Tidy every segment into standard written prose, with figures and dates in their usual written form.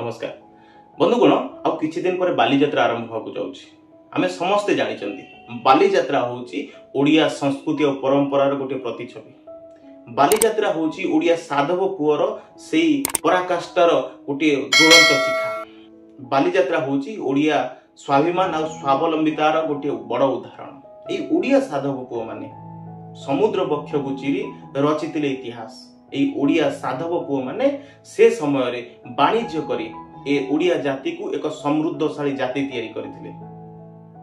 नमस्कार बंधुगण आउ किछि दिन पर बालीजात्रा आरंभ होकु जाउछि। आमे समस्ते जानिचंदी बालीजात्रा होउछि ओडिया संस्कृति और परंपरार गोटे प्रतिछवि। बालीजात्रा होउछि ओडिया साधव पुअर सेई पराकाष्ठार गोटे ज्वलंत शिखा। बालीजात्रा होउछि ओडिया स्वाभिमान और स्वावलंबितार गोटे बड़ उदाहरण। एई ओडिया साधव पुअ माने समुद्र बक्ष को चिरी रचितिले इतिहास। एई ओडिया साधव पुअ माने से समय रे वाणिज्य करी ए ओडिया जाति को एक समृद्धशाली जाति तैयारी करथिले।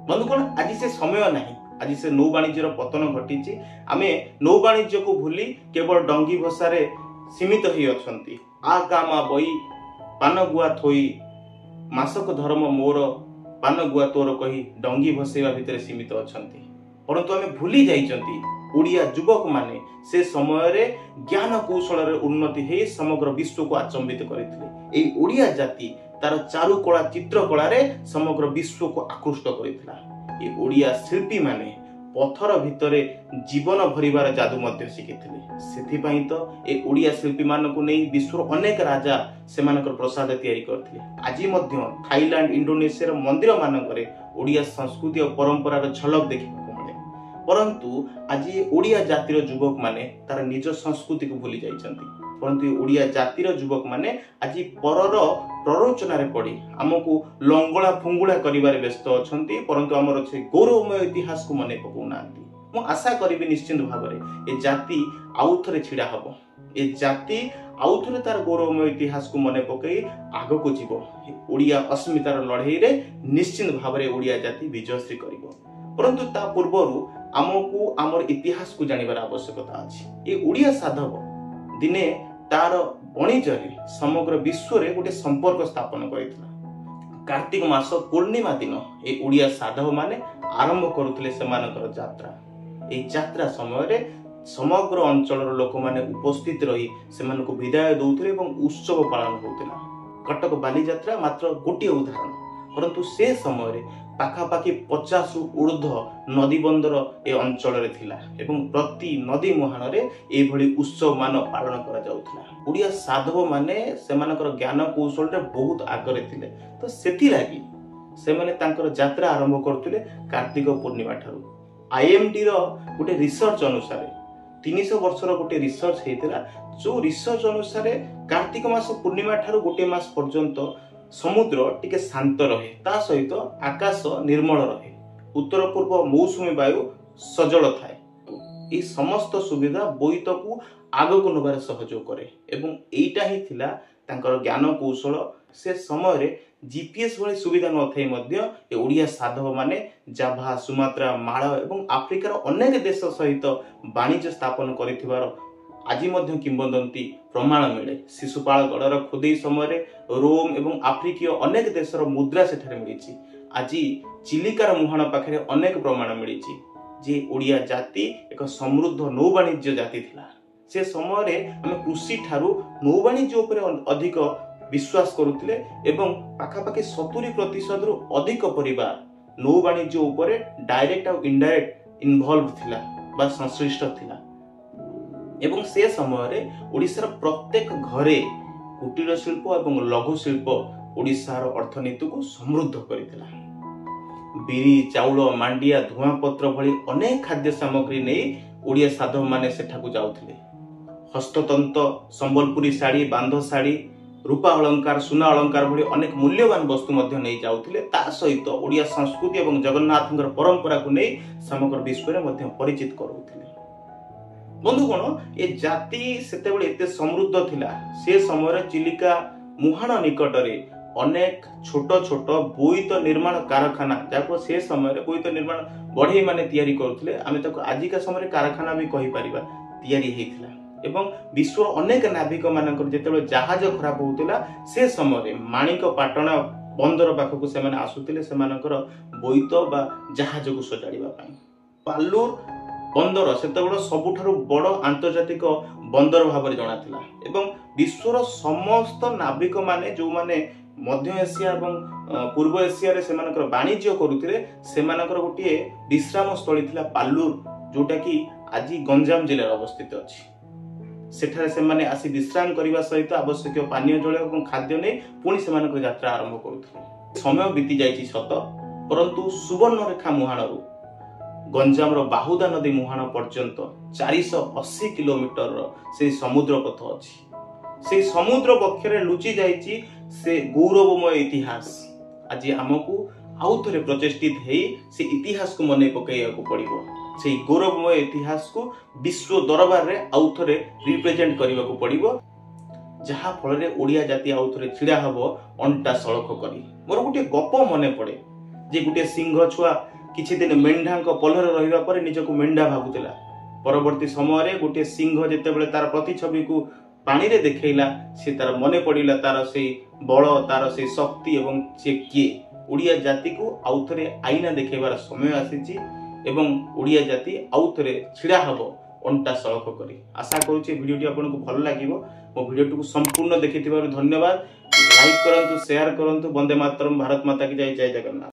बंधुगण आज से समय नाही, आज से नौ वाणिज्यर पतन घटिछि। आमे नौ वाणिज्य को भूली केवल डंगी भसारे सीमित ही अछंती। आ गामा बई पान गुआ थोई मासक धर्म मोर पान गुआ तोर कही डंगी भसेवा भितर सीमित अछंती। परंतु आमे भूली जाइचंती ओडिया युवक माने से समय रे ज्ञान कौशल रे उन्नति हे समग्र विश्व को आचंबित करथिले। एई ओडिया जाति तार चारुकला चित्रकला रे समग्र विश्व को आकृष्ट करथिला। ए ओडिया शिल्पी माने पत्थर भितरे जीवन भरिबार जादू मध्य शिखिथिले। सेथि पई तो ए ओडिया शिल्पी मान को नै विश्व अनेक राजा सेमानकर प्रसाद तैयारी करथिले। आजि मध्य थाईलैंड इंडोनेशिया र मंदिर मानकरे ओडिया संस्कृति और परंपरा र झलक देखि। परंतु आज ओडिया जातिर युवक माने तार निज संस्कृति को भूली जाइछंती। परंतु ओडिया जातिर युवक माने आज परर प्ररोचना रे पड़ी हमकु लंगळा फुंगुळा करिवारे व्यस्त अछंती। परंतु हमर छै गौरवमय इतिहास को मने पकोनांती। मु आशा करिबि निश्चित भाबरे ए जाति आउ थरे छिडा हबो। ए जाति आउ थरे तार गौरवमय इतिहास को मने पकई आगो को जीवो। ओडिया अस्मितार लढेई रे निश्चित भाबरे ओडिया जाति विजयश्री करिवो। परंतु ता पूर्वरु आमको आमर इतिहास को जानिबार आवश्यकता अछि। ए ओडिया साधव दिने तार वाणिज्य समग्र विश्व रे गोटे संपर्क स्थापन करितला। कार्तिक मास पूर्णिमा दिन ए ओडिया साधव माने आरंभ करुथिले सेमानकर यात्रा। ए यात्रा समय रे समग्र अंचल लोक माने उपस्थित रही सेमानको विदाय दउथिले एवं उत्सव पालन होउथिला। कटक बालीजात्रा मात्र गोटे उदाहरण, परंतु से समय रे पाखापाखि 50 रु ऊर्ध्व नदी बंदर ए अंचल रे थिला एवं प्रति नदी मुहाण रे ए भली उत्सव मान पालन करा जाउथिला। ओडिया साधव माने सेमानकर ज्ञान कौशल रे बहुत आगरे थिले। तो सेथि लागि से माने तांकर यात्रा आरंभ करथिले कार्तिक पूर्णिमा ठारू। आईएमडी रो गोटे रिसर्च अनुसार 300 वर्षर गोटे रिसर्च हेतिला। जो रिसर्च अनुसार कार्तिक मास पूर्णिमा ठारू गोटे मास पर्यंत समुद्र टिके शांत रहे, ता सहित आकाश निर्मल रहे, उत्तर पूर्व मौसुमी वायु सजल थाए। ए समस्त सुविधा बोईत को आग को नबार सहयोग करे एवं एटा ही थिला तांकर ज्ञान कौशल। से समय रे जीपीएस वाली सुविधा न थाई मध्य ए ओडिया साधव माने जाभा, सुमात्रा, माळ एवं अफ्रिकार अनेक देश सहित वाणिज्य स्थापन करिथिबार आजि मध्य किंबदंती प्रमाण मिले। शिशुपाल गढ़र खोदई समय रोम एवं आफ्रिकीय अनेक देशर मुद्रा सेठारे मिलिछि। आज चिलिकार मुहाण पाखरे अनेक प्रमाण मिलिछि जे ओडिया जाति एक समृद्ध नौ वाणिज्य जाति थिला। से समय रे हम कृषि ठारू नौ वाणिज्य उपरे अधिक विश्वास करुथिले एवं पाखापाखि 70% रु अधिक परिवार नौ वाणिज्य उपरे डायरेक्ट और इनडायरेक्ट इन्वॉल्व थिला बा संश्लिष्ट थिला। एवं से समय रे ओडिशार प्रत्येक घरे कुटीर शिल्प एवं लघु शिल्प ओडिशार अर्थनीति को समृद्ध करितला। बिरी, चाउल, मांडिया, धुआपत्र भली अनेक खाद्य सामग्री नै ओडिया साधव माने सेठाकू जाउथिले। हस्ततंत, संबलपुरी साड़ी, बांध साड़ी, रूपा अलंकार, सुना अलंकार भली अनेक मूल्यवान वस्तु मध्य नै जाउथिले। ता सहित ओडिया संस्कृति एवं जगन्नाथंकर परंपरा को नै समग्र विश्व रे मध्य परिचित करूथिले। बंधुगण ए जाति सेते बेले एते समृद्ध थिला। से समय चिलिका मुहाण निकट रे अनेक छोट छोट बोईत निर्माण कारखाना, जाको से समय बोईत निर्माण बढ़ई माने तैयारी करथिले। आमे ताको आजिका समय कारखाना भी कहि परिबा तैयारी हेथिला। एवं विश्व अनेक नाविक मानकर जेतेबेले जहाज खराब होउतिला से समय माणिक पाटण बंदर पाखकु से माने आसुतिले सेमानकर बोईत बा जहाज को सजाड़िबा पई। पाल्लुर बंदर सेतेबेले सबुठारु बड़ आंतर्जातिक बंदर भाव जना थिला एवं विश्वर समस्त नाविक माने जो माने मध्य एशिया एवं पूर्व एशिया रे सेमानकर वाणिज्य करुथिले सेमानकर गोटे विश्राम स्थली थिला पाल्लुर, जोटा कि आज गंजाम जिल्ला अवस्थित अछि। सेठारे से माने आसी विश्राम करने सहित आवश्यक पानीय जल और खाद्य नहीं पुणी से यात्रा आरंभ करुले। समय बीती जाइए सत, परंतु सुवर्णरेखा मुहाणरू गंजाम बाहुदा नदी मुहाण पर्यंत 480 किलोमीटर से समुद्र पथ अच्छी। से समुद्र पक्षरे लुचि जाइए से गौरवमय इतिहास। आज आमको आउ थे प्रचेषित से इतिहास को मन पकड़ा पड़ो। से गौरवमय इतिहास को विश्व दरबार रे आउ थे रिप्रेजेंट करने को पड़ो, जहा फल ओडिया जाति आउ थे छिड़ा हम अंटा सड़क करी। मोर गोटे गप मन पड़े जे गोटे सिंह छुआ किछि दिन मेंढा पलरे रहिबा परे निजको मेंढा भाबुतिला। परवर्ती समय गोटे सिंह जेतेबेले तार प्रतिछवि को पानी रे देखैला, से तार मने पड़िला तार से बल, तार से शक्ति एवं से किए। ओडिया जाति को आउ थे आईना देखैबार समय आसीछि एवं ओडिया जाति आउ थे छिड़ा हबो अंटा सड़क करी। आशा करूछि वीडियोटी आपनको भल लागिवो। मो वीडियोटी को संपूर्ण देखिथिबारु धन्यवाद। लाइक करंतु, शेयर करंतु। वंदे मातरम। भारत माता की जय। जय जगन्नाथ।